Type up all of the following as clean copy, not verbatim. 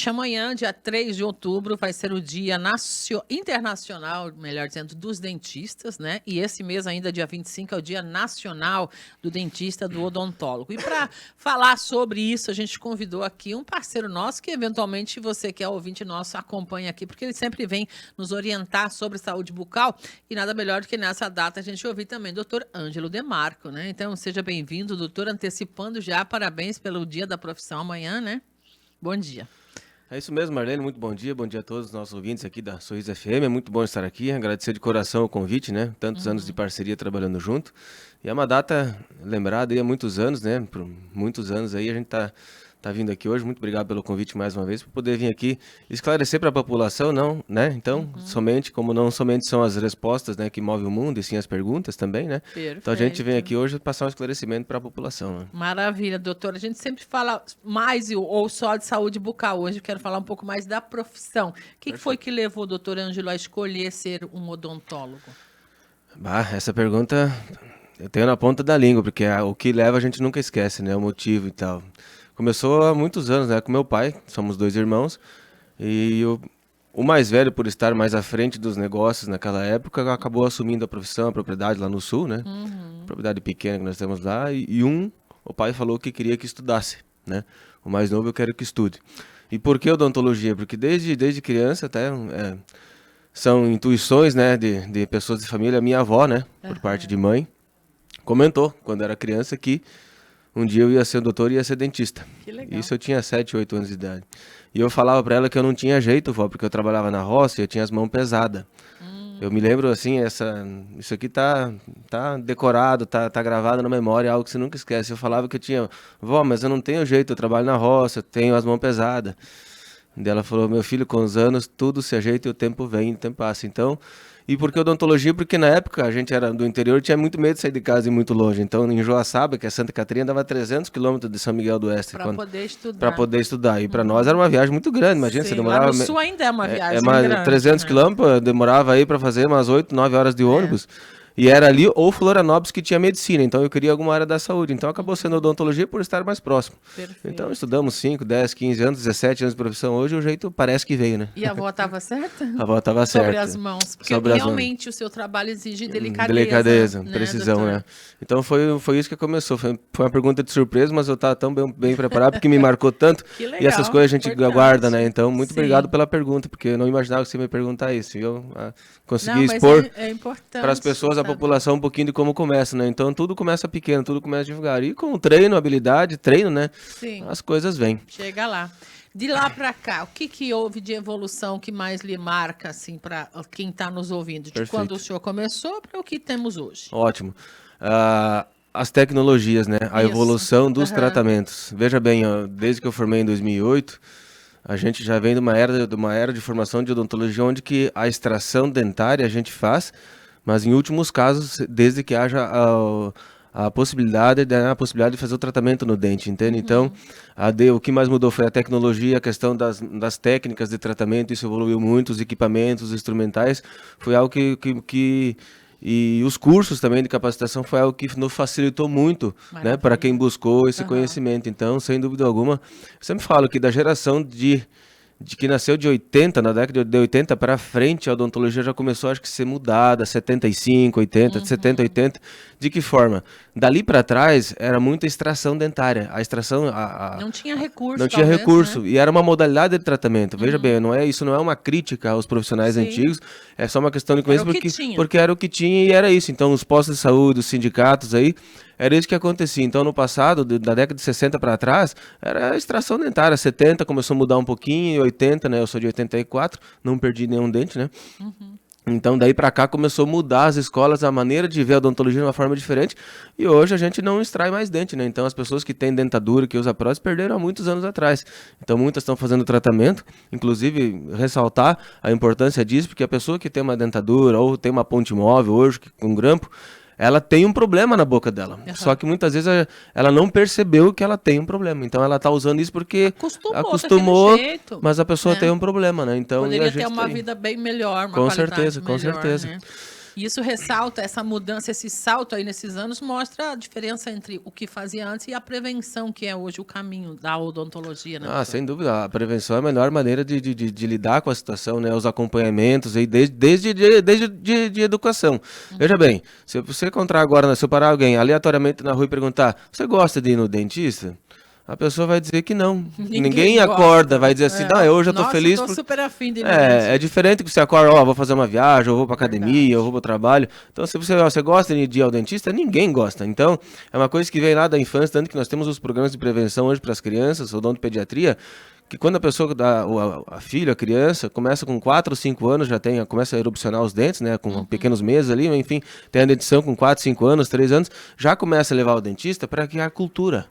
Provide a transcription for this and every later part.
Amanhã, dia 3 de outubro, vai ser o Dia Internacional, melhor dizendo, dos dentistas, né? E esse mês ainda, dia 25, é o Dia Nacional do Dentista, do Odontólogo. E para falar sobre isso, a gente convidou aqui um parceiro nosso que, eventualmente, você que é ouvinte nosso, acompanha aqui, porque ele sempre vem nos orientar sobre saúde bucal. E nada melhor do que nessa data a gente ouvir também o doutor Ângelo Demarco, né? Então, seja bem-vindo, doutor, antecipando já, parabéns pelo Dia da Profissão amanhã, né? Bom dia. É isso mesmo, Marlene, muito bom dia a todos os nossos ouvintes aqui da Sorriso FM, é muito bom estar aqui, agradecer de coração o convite, né, tantos anos de parceria trabalhando junto, e é uma data lembrada aí há muitos anos, né, por muitos anos aí a gente tá vindo aqui hoje, muito obrigado pelo convite mais uma vez, para poder vir aqui esclarecer para a população, não, né, então, somente são as respostas, né, que movem o mundo, e sim as perguntas também, né, Perfeito. Então a gente vem aqui hoje passar um esclarecimento para a população. Né? Maravilha, doutora, a gente sempre fala mais ou só de saúde bucal, hoje eu quero falar um pouco mais da profissão. O que foi que levou o doutor Ângelo a escolher ser um odontólogo? Essa pergunta eu tenho na ponta da língua, porque o que leva a gente nunca esquece, né, o motivo e tal. Começou há muitos anos, né, com meu pai, somos 2 irmãos, e o mais velho, por estar mais à frente dos negócios naquela época, acabou assumindo a profissão, a propriedade lá no sul, né, propriedade pequena que nós temos lá, o pai falou que queria que estudasse, né, o mais novo eu quero que estude. E por que odontologia? Porque desde criança até... são intuições, né, de pessoas de família. Minha avó, né, por parte de mãe, comentou, quando era criança, que um dia eu ia ser doutor e ia ser dentista. Que legal. Isso eu tinha 7, 8 anos de idade. E eu falava pra ela que eu não tinha jeito, vó, porque eu trabalhava na roça e eu tinha as mãos pesadas. Eu me lembro, assim, isso aqui tá decorado, tá gravado na memória, é algo que você nunca esquece. Eu falava que eu tinha, vó, mas eu não tenho jeito, eu trabalho na roça, eu tenho as mãos pesadas. E ela falou, meu filho, com os anos tudo se ajeita e o tempo vem, o tempo passa. Então, e por que odontologia? Porque na época a gente era do interior e tinha muito medo de sair de casa e ir muito longe. Então, em Joaçaba, que é Santa Catarina, dava 300 quilômetros de São Miguel do Oeste. Para poder estudar. Para poder estudar. E para nós era uma viagem muito grande, imagina, você demorava... Lá no sul ainda é uma viagem grande. 300 quilômetros, demorava aí para fazer umas 8, 9 horas de ônibus. E era ali ou Florianópolis que tinha medicina, então eu queria alguma área da saúde. Então acabou sendo odontologia por estar mais próximo. Perfeito. Então estudamos 5, 10, 15 anos, 17 anos de profissão. Hoje o jeito parece que veio, né? E a avó estava certa? A avó estava certa. Sobre as mãos, porque realmente o seu trabalho exige delicadeza. Delicadeza, né, precisão, doutor? né? Então foi isso que começou. Foi uma pergunta de surpresa, mas eu estava tão bem preparado, porque me marcou tanto. Que legal, e essas coisas a gente guarda, né? Então, muito Sim. obrigado pela pergunta, porque eu não imaginava que você ia me perguntar isso. E eu consegui expor para as pessoas, a população, um pouquinho de como começa, né? Então tudo começa pequeno, tudo começa devagar. E com treino, habilidade, né? Sim. As coisas vêm. Chega lá. De lá para cá, o que houve de evolução que mais lhe marca, assim, para quem está nos ouvindo? De Perfeito. quando o senhor começou para o que temos hoje? Ótimo. As tecnologias, né? A evolução dos tratamentos. Veja bem, ó, desde que eu formei em 2008, a gente já vem de uma era de formação de odontologia onde que a extração dentária a gente faz, mas em últimos casos, desde que haja a possibilidade de fazer o tratamento no dente, entende? Então, o que mais mudou foi a tecnologia, a questão das técnicas de tratamento, isso evoluiu muito, os equipamentos, os instrumentais, foi algo que e os cursos também de capacitação foi algo que nos facilitou muito, né, para quem buscou esse conhecimento. Então, sem dúvida alguma, eu sempre falo que da geração de que nasceu de 80, na década de 80 para frente, a odontologia já começou, acho que, a ser mudada, 75, 80, de 70, 80. De que forma? Dali para trás, era muita extração dentária. A extração... Não tinha recurso, Não tinha recurso. Né? E era uma modalidade de tratamento. Veja bem, isso não é uma crítica aos profissionais antigos, é só uma questão de conhecimento, porque era o que tinha e era isso. Então, os postos de saúde, os sindicatos aí, era isso que acontecia. Então, no passado, da década de 60 para trás, era a extração dentária. 70 começou a mudar um pouquinho, e 80, né? Eu sou de 84, não perdi nenhum dente, né? Então, daí para cá, começou a mudar as escolas, a maneira de ver a odontologia de uma forma diferente. E hoje a gente não extrai mais dente, né? Então, as pessoas que têm dentadura, que usam prótese, perderam há muitos anos atrás. Então, muitas estão fazendo tratamento. Inclusive, ressaltar a importância disso, porque a pessoa que tem uma dentadura ou tem uma ponte móvel hoje, com grampo, ela tem um problema na boca dela. Só que muitas vezes ela não percebeu que ela tem um problema. Então ela está usando isso porque acostumou, mas a pessoa tem um problema, né? Então, poderia ter uma vida bem melhor, uma com certeza. Né? E isso ressalta, essa mudança, esse salto aí nesses anos, mostra a diferença entre o que fazia antes e a prevenção, que é hoje o caminho da odontologia, né? Ah, sem dúvida. A prevenção é a melhor maneira de lidar com a situação, né? Os acompanhamentos aí desde de educação. Veja bem, se você encontrar agora, né, se eu parar alguém aleatoriamente na rua e perguntar, você gosta de ir no dentista? A pessoa vai dizer que não. Ninguém acorda, vai dizer assim, não, hoje eu tô feliz. Nossa, eu tô super afim de ir no É dentista. diferente que você acorda, ó, vou fazer uma viagem, eu vou pra academia, eu vou pro trabalho. Então, se você gosta de ir ao dentista, ninguém gosta. Então, é uma coisa que vem lá da infância, tanto que nós temos os programas de prevenção hoje para as crianças, odontopediatria, que quando a pessoa, a filha, a criança, começa com 4 ou 5 anos, começa a erupcionar os dentes, né, com pequenos meses ali, enfim, tem a dentição com 4, 5 anos, 3 anos, já começa a levar o dentista para criar cultura.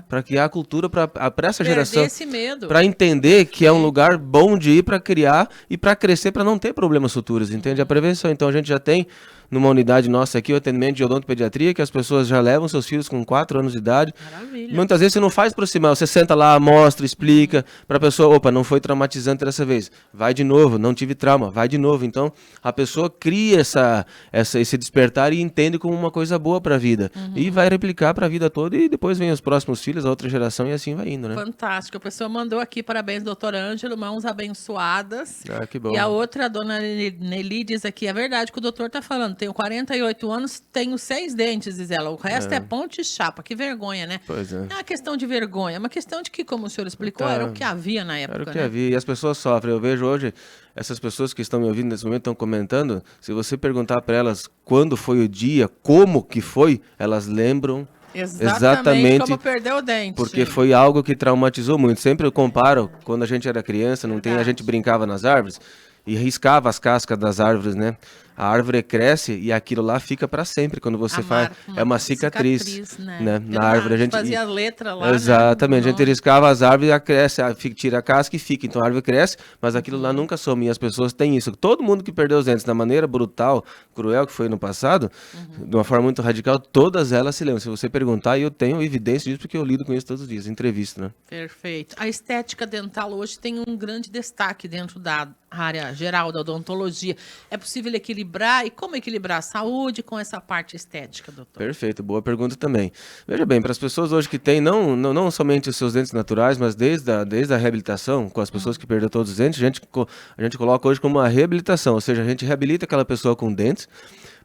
Para criar a cultura para essa geração, esse medo. para entender que é um lugar bom de ir para criar e para crescer, para não ter problemas futuros, entende? A prevenção. Então a gente já tem numa unidade nossa aqui o atendimento de odontopediatria, que as pessoas já levam seus filhos com 4 anos de idade. Maravilha. Muitas vezes você não faz por cima, você senta lá, mostra, explica para a pessoa, opa, não foi traumatizante dessa vez, vai de novo, não tive trauma, vai de novo. Então a pessoa cria esse despertar e entende como uma coisa boa para a vida e vai replicar para a vida toda e depois vem os próximos filhos, a outra geração e assim vai indo, né? Fantástico. A pessoa mandou aqui, parabéns, doutor Ângelo, mãos abençoadas. Ah, que bom. E a outra, a dona Nelly, diz aqui, é verdade que o doutor tá falando, tenho 48 anos, tenho 6 dentes, diz ela, o resto é ponte e chapa, que vergonha, né? Pois é. Não é uma questão de vergonha, é uma questão de que, como o senhor explicou, era o que havia na época, Era o que né? havia. E as pessoas sofrem. Eu vejo hoje, essas pessoas que estão me ouvindo nesse momento estão comentando. Se você perguntar para elas quando foi o dia, como que foi, elas lembram exatamente como perder o dente. porque foi algo que traumatizou muito. Sempre eu comparo, quando a gente era criança, a gente brincava nas árvores e riscava as cascas das árvores, né? A árvore cresce e aquilo lá fica para sempre. Quando você faz, é uma cicatriz, né? Na árvore a gente fazia letra lá. Exatamente, né? a gente riscava as árvores e cresce, tira a casca e fica. Então a árvore cresce, mas aquilo lá nunca some. E as pessoas têm isso. Todo mundo que perdeu os dentes da maneira brutal, cruel que foi no passado, de uma forma muito radical, todas elas se lembram. Se você perguntar, eu tenho evidência disso porque eu lido com isso todos os dias, entrevista, né? Perfeito. A estética dental hoje tem um grande destaque dentro da área geral da odontologia. É possível equilibrar? E como equilibrar a saúde com essa parte estética, doutor? Perfeito, boa pergunta também. Veja bem, para as pessoas hoje que têm não somente os seus dentes naturais, mas desde a reabilitação, com as pessoas que perderam todos os dentes, a gente coloca hoje como uma reabilitação, ou seja, a gente reabilita aquela pessoa com dentes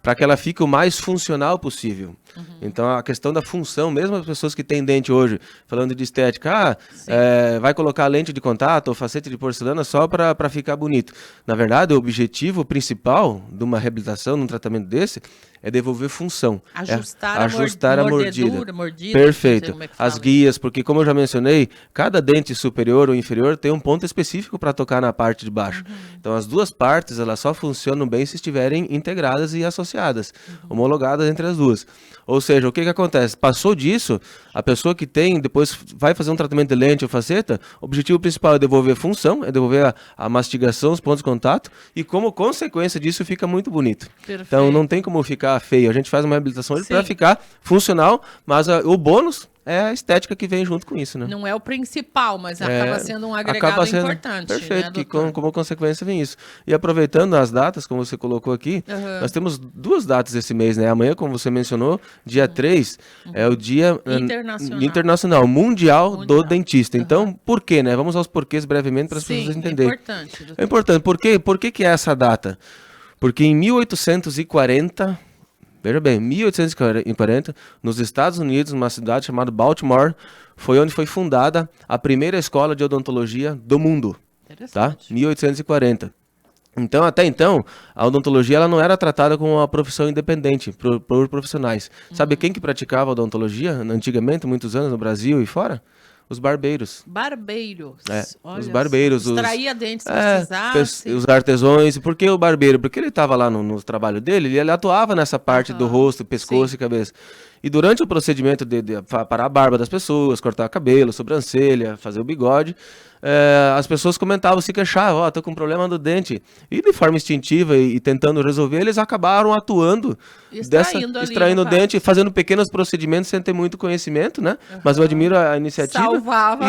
para que ela fique o mais funcional possível. Então, a questão da função, mesmo as pessoas que têm dente hoje, falando de estética, vai colocar lente de contato ou facete de porcelana só para ficar bonito. Na verdade, o objetivo principal de uma reabilitação, de um tratamento desse, é devolver função. Ajustar a mordida. Perfeito. As guias, porque como eu já mencionei, cada dente superior ou inferior tem um ponto específico para tocar na parte de baixo. Então, as duas partes, elas só funcionam bem se estiverem integradas e associadas, homologadas entre as duas. Ou seja, o que acontece? Passou disso, a pessoa que tem, depois vai fazer um tratamento de lente ou faceta, o objetivo principal é devolver função, é devolver a mastigação, os pontos de contato, e como consequência disso fica muito bonito. Perfeito. Então não tem como ficar feio, a gente faz uma reabilitação para ficar funcional, mas o bônus é a estética que vem junto com isso, né? Não é o principal, mas acaba sendo um agregado importante. Perfeito, né, que como consequência vem isso. E aproveitando as datas, como você colocou aqui, nós temos 2 datas esse mês, né? Amanhã, como você mencionou, dia 3, é o Dia Internacional Mundial do Dentista. Então, por quê, né? Vamos aos porquês brevemente para as pessoas entenderem. É importante. É importante. Por que é essa data? Porque em 1840... Veja bem, 1840, nos Estados Unidos, numa cidade chamada Baltimore, foi onde foi fundada a primeira escola de odontologia do mundo. Tá? 1840. Então, até então, a odontologia ela não era tratada como uma profissão independente por profissionais. Sabe quem que praticava odontologia antigamente, muitos anos no Brasil e fora? Os barbeiros. Barbeiros. Os barbeiros. Extraía dentes se precisasse. Os artesãos. Por que o barbeiro? Porque ele estava lá no trabalho dele, ele atuava nessa parte do rosto, pescoço e cabeça. E durante o procedimento de parar a barba das pessoas, cortar o cabelo, sobrancelha, fazer o bigode, as pessoas comentavam, se queixavam, tô com um problema no dente. E de forma instintiva e tentando resolver, eles acabaram atuando, extraindo o dente, fazendo pequenos procedimentos sem ter muito conhecimento, né? Mas eu admiro a iniciativa. Salvava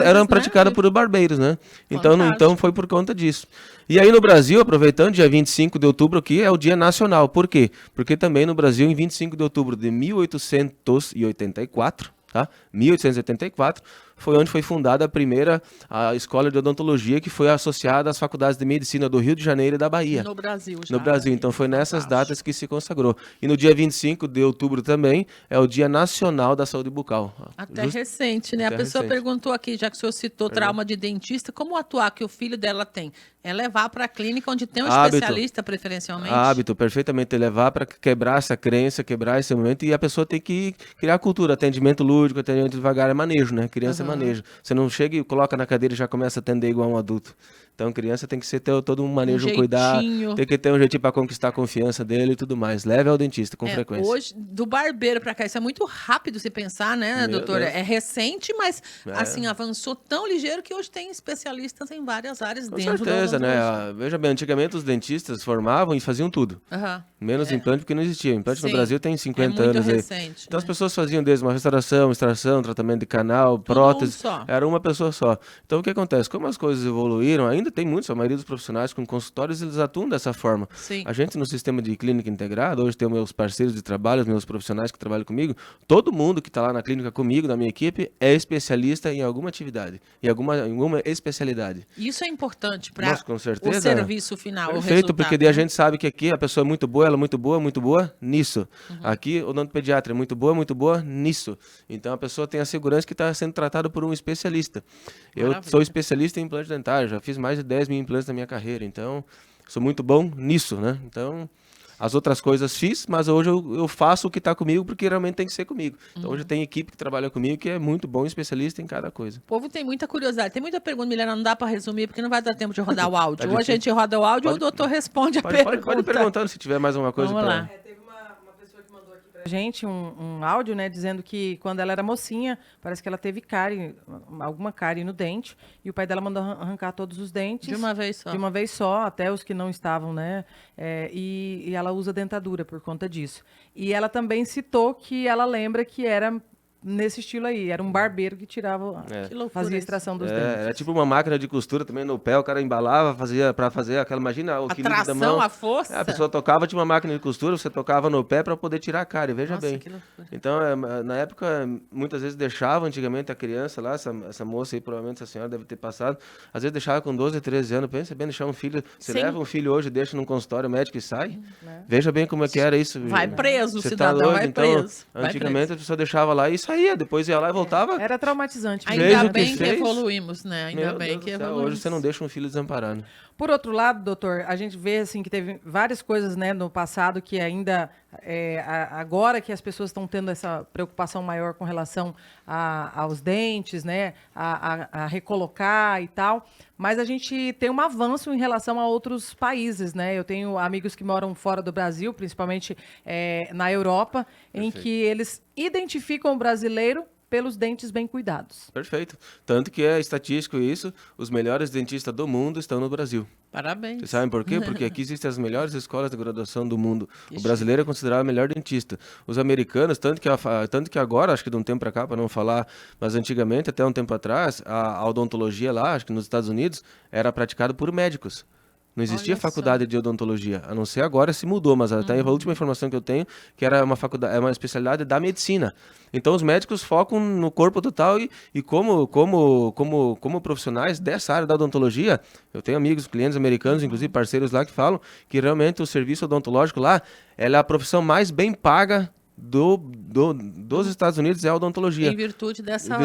eram praticadas por barbeiros, né? Então foi por conta disso. E aí no Brasil, aproveitando, dia 25 de outubro aqui é o Dia Nacional. Por quê? Porque também no Brasil, em 25 de outubro de 1884, tá? 1884, foi onde foi fundada a escola de odontologia que foi associada às faculdades de medicina do Rio de Janeiro e da Bahia. No Brasil já. No Brasil, então foi nessas datas que se consagrou. E no dia 25 de outubro também é o Dia Nacional da Saúde Bucal. Até recente, né? A pessoa perguntou aqui, já que o senhor citou trauma de dentista, como atuar que o filho dela tem? É levar para a clínica onde tem um especialista, preferencialmente? Hábito, perfeitamente. Levar para quebrar essa crença, quebrar esse momento. E a pessoa tem que criar cultura. Atendimento lúdico, atendimento devagar é manejo, né? Criança é manejo. Você não chega e coloca na cadeira e já começa a atender igual um adulto. Então, criança tem que ser todo um manejo, um cuidado. Tem que ter um jeitinho para conquistar a confiança dele e tudo mais. Leve ao dentista com frequência. Hoje, do barbeiro para cá, isso é muito rápido se pensar, né, doutora? É recente, mas assim, avançou tão ligeiro que hoje tem especialistas em várias áreas dentro do odontologia. Né? Veja bem, antigamente os dentistas formavam e faziam tudo. Menos implante, porque não existia. Implante no Brasil tem 50 anos aí. Recente, então as pessoas faziam desde uma restauração, extração, tratamento de canal, prótese. Era uma pessoa só. Então o que acontece? Como as coisas evoluíram, ainda tem muitos, a maioria dos profissionais com consultórios, eles atuam dessa forma. A gente no sistema de clínica integrada, hoje tem meus parceiros de trabalho, os meus profissionais que trabalham comigo, todo mundo que está lá na clínica comigo, na minha equipe, é especialista em alguma atividade, em alguma especialidade. Isso é importante para com certeza, o serviço final, perfeito, porque daí a gente sabe que aqui a pessoa é muito boa, ela é muito boa nisso. Aqui o odontopediatra é muito boa nisso. Então a pessoa tem a segurança que está sendo tratada por um especialista. Eu sou especialista em implante dentário, já fiz mais de 10 mil implantes na minha carreira, então sou muito bom nisso, né? Então as outras coisas fiz, mas hoje eu faço o que está comigo porque realmente tem que ser comigo. Então hoje tem equipe que trabalha comigo que é muito bom, especialista em cada coisa. O povo tem muita curiosidade, tem muita pergunta, Milena, não dá para resumir porque não vai dar tempo de rodar o áudio. Ou a gente roda o áudio ou o doutor responde a pergunta. Pode perguntando se tiver mais alguma coisa. Vamos lá. Teve uma pessoa que mandou aqui pra gente um áudio, né, dizendo que quando ela era mocinha, parece que ela teve cárie, alguma cárie no dente, e o pai dela mandou arrancar todos os dentes. De uma vez só. De uma vez só, até os que não estavam, né? E ela usa dentadura por conta disso. E ela também citou que ela lembra que era nesse estilo aí, era um barbeiro que tirava, fazia a extração dos dentes. Era tipo uma máquina de costura também no pé, o cara embalava, fazia para fazer aquela, imagina o equilíbrio da mão. A força. A pessoa tocava, tinha uma máquina de costura, você tocava no pé para poder tirar a cárie, veja bem. Que loucura. Então, na época, muitas vezes deixava antigamente a criança lá, essa moça aí, provavelmente essa senhora deve ter passado, às vezes deixava com 12, 13 anos, pensa bem, deixar um filho, você leva um filho hoje, deixa num consultório médico e sai, veja bem como é que era isso. Vai preso, o você cidadão vai preso. Antigamente a pessoa deixava lá e saía, depois ia lá e voltava. Era traumatizante. Ainda bem que evoluímos, né? Ainda bem que evoluímos. Hoje você não deixa um filho desamparado. Por outro lado, doutor, a gente vê assim que teve várias coisas, né, no passado que ainda agora que as pessoas estão tendo essa preocupação maior com relação aos dentes, né, a recolocar e tal, mas a gente tem um avanço em relação a outros países, né? Eu tenho amigos que moram fora do Brasil, principalmente na Europa, em que eles identificam o brasileiro pelos dentes bem cuidados. Perfeito. Tanto que é estatístico isso, os melhores dentistas do mundo estão no Brasil. Parabéns. Vocês sabem por quê? Porque aqui existem as melhores escolas de graduação do mundo. O brasileiro é considerado o melhor dentista. Os americanos, tanto que agora, acho que de um tempo para cá, para não falar, mas antigamente, até um tempo atrás, a odontologia lá, acho que nos Estados Unidos, era praticada por médicos. Não existia faculdade de odontologia, a não ser agora se mudou, mas até a última informação que eu tenho, que era uma faculdade, é uma especialidade da medicina. Então os médicos focam no corpo total e como profissionais dessa área da odontologia, eu tenho amigos, clientes americanos, inclusive parceiros lá que falam que realmente o serviço odontológico lá, ela é a profissão mais bem paga dos Estados Unidos é a odontologia. Em virtude dessa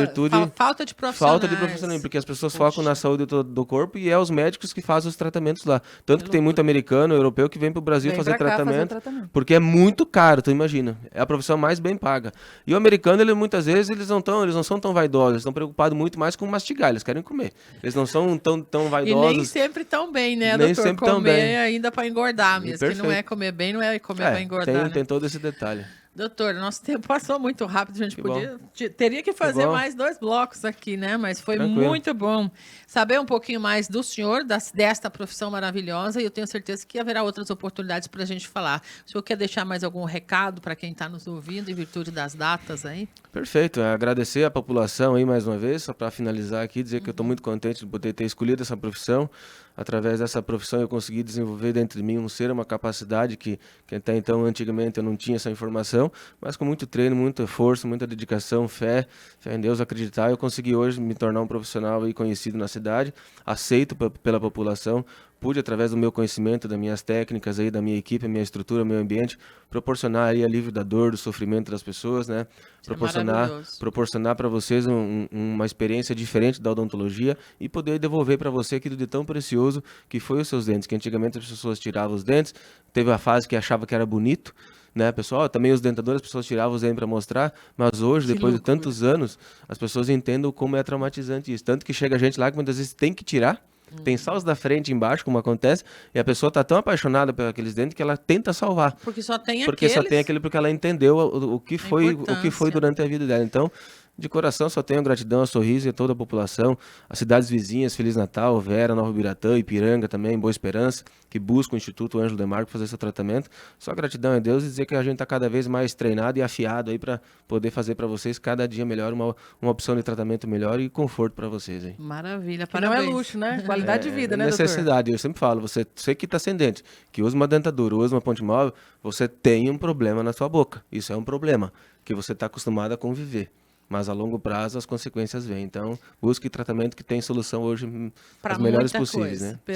falta de profissionais. Falta de profissionais, porque as pessoas focam na saúde do corpo e é os médicos que fazem os tratamentos lá. Tanto que tem muito americano, europeu que vem para o Brasil fazer tratamento, porque é muito caro, tu imagina. É a profissão mais bem paga. E o americano, muitas vezes, eles não são tão vaidosos, eles estão preocupados muito mais com mastigar, eles querem comer. Eles não são tão vaidosos. E nem sempre tão bem, né, nem doutor? Sempre comer tão bem. ainda para engordar mesmo. Que não é comer bem, não é comer para engordar. Tem todo esse detalhe. Doutor, nosso tempo passou muito rápido, a gente Que teria que fazer bom. mais 2 blocos aqui, né? Mas foi Tranquilo. muito bom saber um pouquinho mais do senhor, desta profissão maravilhosa, e eu tenho certeza que haverá outras oportunidades para a gente falar. O senhor quer deixar mais algum recado para quem está nos ouvindo, em virtude das datas aí? Perfeito, agradecer a população aí mais uma vez, só para finalizar aqui, dizer que eu estou muito contente de poder ter escolhido essa profissão. Através dessa profissão eu consegui desenvolver dentro de mim um ser, uma capacidade que até então, antigamente, eu não tinha essa informação, mas com muito treino, muito esforço, muita dedicação, fé em Deus, acreditar, eu consegui hoje me tornar um profissional aí conhecido na cidade, aceito pela população. Pude, através do meu conhecimento, das minhas técnicas, aí, da minha equipe, minha estrutura, meu ambiente, proporcionar aí alívio da dor, do sofrimento das pessoas, né? Isso é maravilhoso. Proporcionar para vocês uma experiência diferente da odontologia e poder devolver para você aquilo de tão precioso que foi os seus dentes, que antigamente as pessoas tiravam os dentes, teve a fase que achava que era bonito, né, pessoal? Também os dentadores, as pessoas tiravam os dentes para mostrar, mas hoje, Que depois de loucura. tantos anos, as pessoas entendem como é traumatizante isso. Tanto que chega gente lá que muitas vezes tem que tirar. Tem só os da frente e embaixo, como acontece, e a pessoa tá tão apaixonada por aqueles dentes que ela tenta salvar. Porque só tem Porque só tem aquele porque ela entendeu o que foi importância. durante a vida dela. Então, de coração, só tenho gratidão a Sorriso e a toda a população, as cidades vizinhas, Feliz Natal, Vera, Nova Biratã, Ipiranga também, Boa Esperança, que busca o Instituto Ângelo Demarco fazer seu tratamento. Só gratidão a Deus e dizer que a gente está cada vez mais treinado e afiado aí para poder fazer para vocês cada dia melhor, uma opção de tratamento melhor e conforto para vocês aí. Maravilha, Que não é parabéns. luxo, né? Qualidade de vida, né, doutor? Necessidade, eu sempre falo, você que está sem dente, que usa uma dentadura, usa uma ponte móvel, você tem um problema na sua boca. Isso é um problema que você está acostumado a conviver. Mas a longo prazo as consequências vêm. Então, busque tratamento que tem solução hoje Pra as melhores muita possíveis, coisa. né?